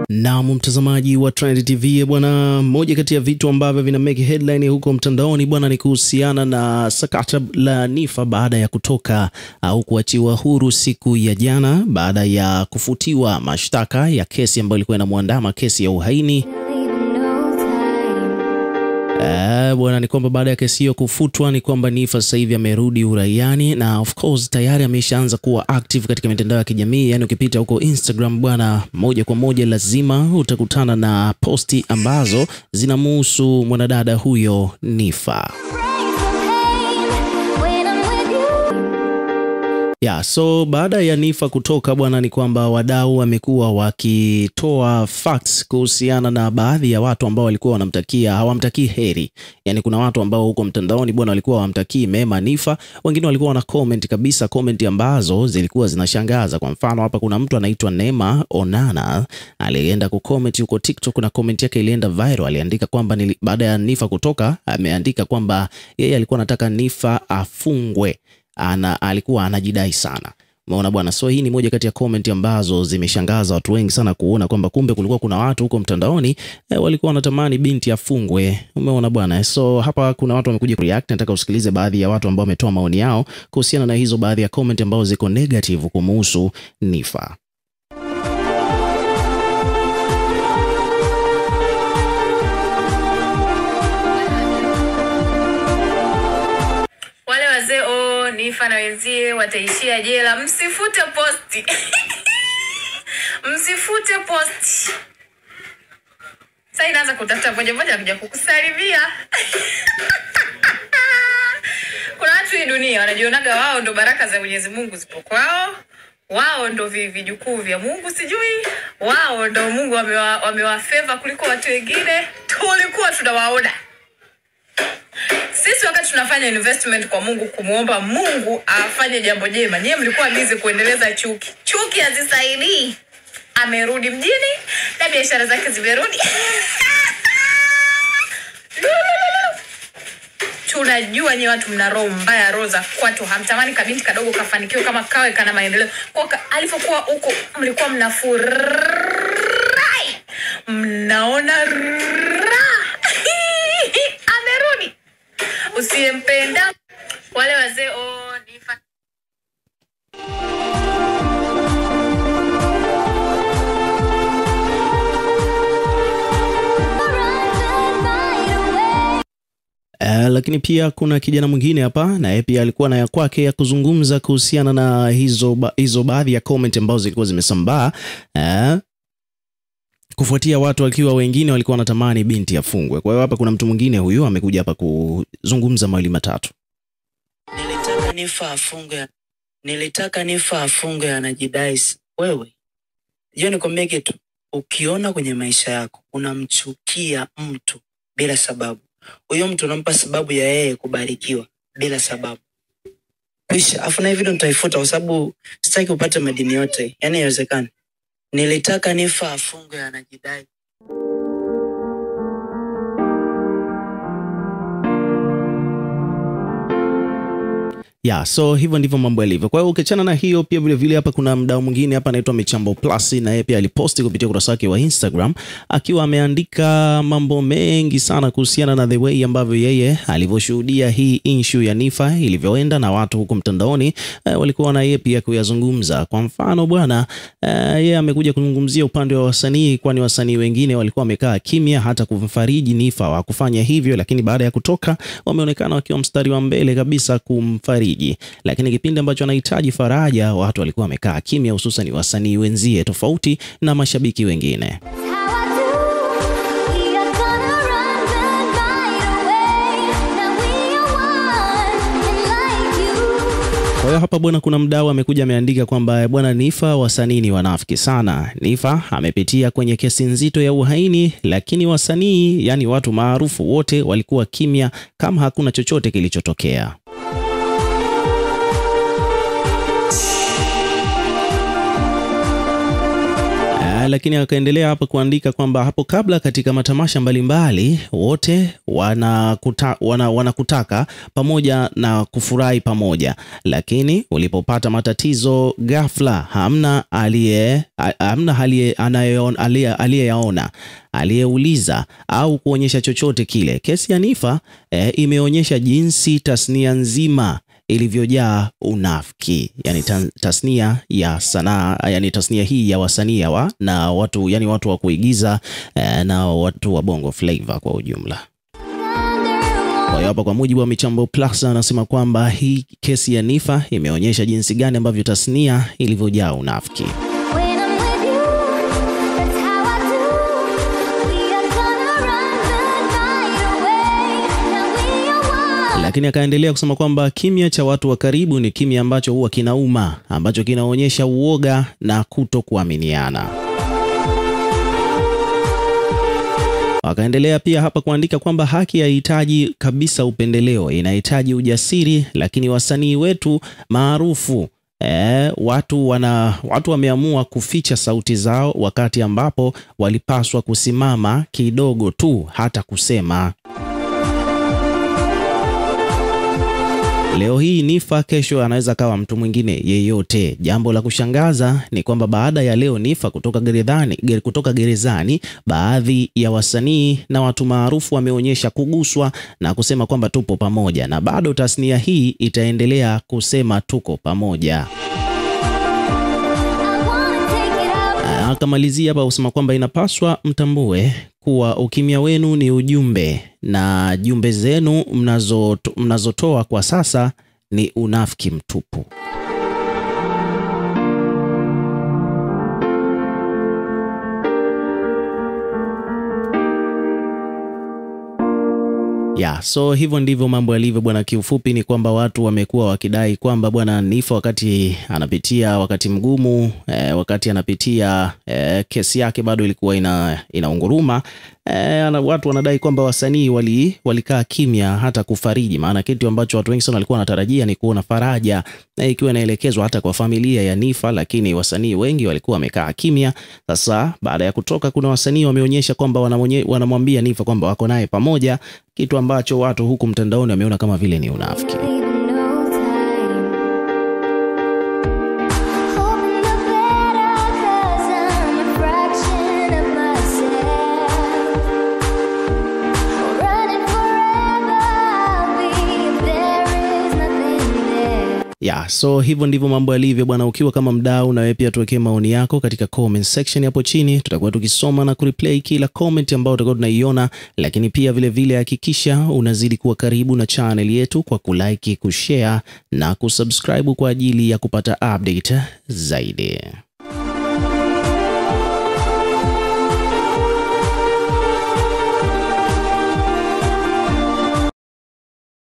Na mtazamaji wa Trend TV bwana, moja kati ya vitu ambavyo vina make headline huko mtandaoni bwana ni kuhusiana na sakata la Niffer baada ya kutoka au kuachiwa huru siku ya jana baada ya kufutiwa mashtaka ya kesi ambayo ilikuwa inamwandama, kesi ya uhaini. Bwana ni kwamba baada ya kesi hiyo kufutwa ni kwamba Niffer sasa hivi amerudi uraiani, na of course tayari ameshaanza kuwa active katika mitandao ya kijamii. Yani ukipita huko Instagram bwana, moja kwa moja lazima utakutana na posti ambazo zinamhusu mwanadada huyo Niffer. So baada ya Niffer kutoka bwana ni kwamba wadau wamekuwa wakitoa facts kuhusiana na baadhi ya watu ambao walikuwa hawamtakii heri. Yani kuna watu ambao huko mtandaoni bwana walikuwa hawamtakii mema Niffer, wengine walikuwa wana comment kabisa, comment ambazo zilikuwa zinashangaza. Kwa mfano hapa kuna mtu anaitwa Neema Onana alienda kucomment huko TikTok na comment yake ilienda viral. Aliandika kwamba baada ya Niffer kutoka, ameandika kwamba yeye alikuwa anataka Niffer afungwe. Alikuwa anajidai sana. Umeona bwana, so hii ni moja kati ya comment ambazo zimeshangaza watu wengi sana kuona kwamba kumbe kulikuwa kuna watu huko mtandaoni walikuwa wanatamani binti afungwe. Umeona bwana, so hapa kuna watu wamekuja react. Nataka usikilize baadhi ya watu ambao wametoa maoni yao kuhusiana na hizo baadhi ya comment ambazo ziko negative kumhusu Niffer. Niffer na wenzie wataishia jela. Msifute posti. Msifute posti. Sasa inaanza kutafuta moja kuja kukusalimia. Kuna watu hii dunia wanajionaga wao ndo baraka za Mwenyezi Mungu zipo kwao. Wao ndo vijukuu vya Mungu sijui. Wao ndo Mungu wamewafeva kuliko watu wengine. Tulikuwa tunawaona. Sisi wakati tunafanya investment kwa Mungu, kumuomba Mungu afanye jambo jema, nyewe mlikuwa busy kuendeleza chuki. Chuki hazisaidii. Amerudi mjini na biashara zake zimerudi. Tunajua nyewe watu mna roho mbaya, roho za kwatu, hamtamani kabinti kadogo kafanikiwa kama kawe kana maendeleo. Kwa alipokuwa huko mlikuwa mnafurahi. Mnaona usiyempenda wale wazee Niffer. Lakini pia kuna kijana mwingine hapa na yeye pia alikuwa na ya kwake ya kuzungumza kuhusiana na hizo baadhi ya comment ambazo zilikuwa zimesambaa kufuatia watu wakiwa wengine walikuwa wanatamani binti afungwe. Kwa hiyo hapa kuna mtu mwingine huyu amekuja hapa kuzungumza mawili matatu. Nilitaka Niffer afungwe anajidai. Wewe je, nikwambie kitu? Ukiona kwenye maisha yako unamchukia mtu bila sababu, huyo mtu unampa sababu ya yeye kubarikiwa bila sababu, kisha afu na video nitaifuta kwa sababu sitaki upate madini yote. Yani haiwezekani. Nilitaka Niffer afungwe anajidai. So hivyo ndivyo mambo yalivyo. Kwa hiyo ukiachana na hiyo, pia vile vile hapa kuna mdau mwingine hapa anaitwa Michambo Plus, na yeye pia aliposti kupitia ukurasa wake wa Instagram akiwa ameandika mambo mengi sana kuhusiana na the way ambavyo yeye alivyoshuhudia hii issue ya Niffer ilivyoenda, na watu huko mtandaoni walikuwa na yeye pia kuyazungumza. Kwa mfano bwana, yeye amekuja kuzungumzia upande wa wasanii, kwani wasanii wengine walikuwa wamekaa kimya hata kumfariji Niffer wa kufanya hivyo, lakini baada ya kutoka wameonekana wakiwa mstari wa mbele kabisa kumfariji. Lakini kipindi ambacho anahitaji faraja, watu walikuwa wamekaa kimya, hususan wasanii wenzie tofauti na mashabiki wengine. Kwa hiyo hapa bwana kuna mdau amekuja ameandika kwamba bwana Niffer, wasanii ni wanafiki sana. Niffer amepitia kwenye kesi nzito ya uhaini, lakini wasanii, yani watu maarufu wote walikuwa kimya kama hakuna chochote kilichotokea. Lakini akaendelea hapa kuandika kwamba hapo kabla katika matamasha mbalimbali wote wanakutaka pamoja na kufurahi pamoja, lakini ulipopata matatizo ghafla hamna aliyeyaona, aliyeuliza au kuonyesha chochote kile. Kesi ya Niffer imeonyesha jinsi tasnia nzima ilivyojaa unafiki, yani tasnia ya sanaa, yani tasnia hii ya wasanii na watu, yani watu wa kuigiza na watu wa Bongo Flava kwa ujumla. Kwa hiyo hapa kwa mujibu wa Michambo Plus anasema kwamba hii kesi ya Niffer imeonyesha jinsi gani ambavyo tasnia ilivyojaa unafiki. Lakini akaendelea kusema kwamba kimya cha watu wa karibu ni kimya ambacho huwa kinauma, ambacho kinaonyesha uoga na kutokuaminiana. Akaendelea pia hapa kuandika kwamba haki haihitaji kabisa upendeleo, inahitaji ujasiri, lakini wasanii wetu maarufu watu wameamua kuficha sauti zao wakati ambapo walipaswa kusimama kidogo tu hata kusema. Leo hii Niffer, kesho anaweza kawa mtu mwingine yeyote. Jambo la kushangaza ni kwamba baada ya leo Niffer kutoka gerezani, baadhi ya wasanii na watu maarufu wameonyesha kuguswa na kusema kwamba tupo pamoja, na bado tasnia hii itaendelea kusema tuko pamoja. Akamalizia hapa kusema kwamba inapaswa mtambue kuwa ukimya wenu ni ujumbe, na jumbe zenu mnazotoa kwa sasa ni unafiki mtupu. So hivyo ndivyo mambo yalivyo bwana. Kiufupi ni kwamba watu wamekuwa wakidai kwamba bwana Niffer wakati anapitia wakati mgumu, wakati anapitia kesi yake bado ilikuwa inaunguruma, watu wanadai kwamba wasanii walikaa kimya hata kufariji, maana kitu ambacho watu wengi sana walikuwa wanatarajia ni kuona faraja ikiwa inaelekezwa hata kwa familia ya Niffer, lakini wasanii wengi walikuwa wamekaa kimya. Sasa baada ya kutoka, kuna wasanii wameonyesha kwamba wanamwambia Niffer kwamba wako naye pamoja, kitu ambacho watu huku mtandaoni wameona kama vile ni unafiki. So hivyo ndivyo mambo yalivyo bwana. Ukiwa kama mdau, na wewe pia tuwekee maoni yako katika comment section hapo chini, tutakuwa tukisoma na kureplay kila comment ambayo utakuwa tunaiona. Lakini pia vile hakikisha unazidi kuwa karibu na channel yetu kwa kulike, kushare na kusubscribe kwa ajili ya kupata update zaidi.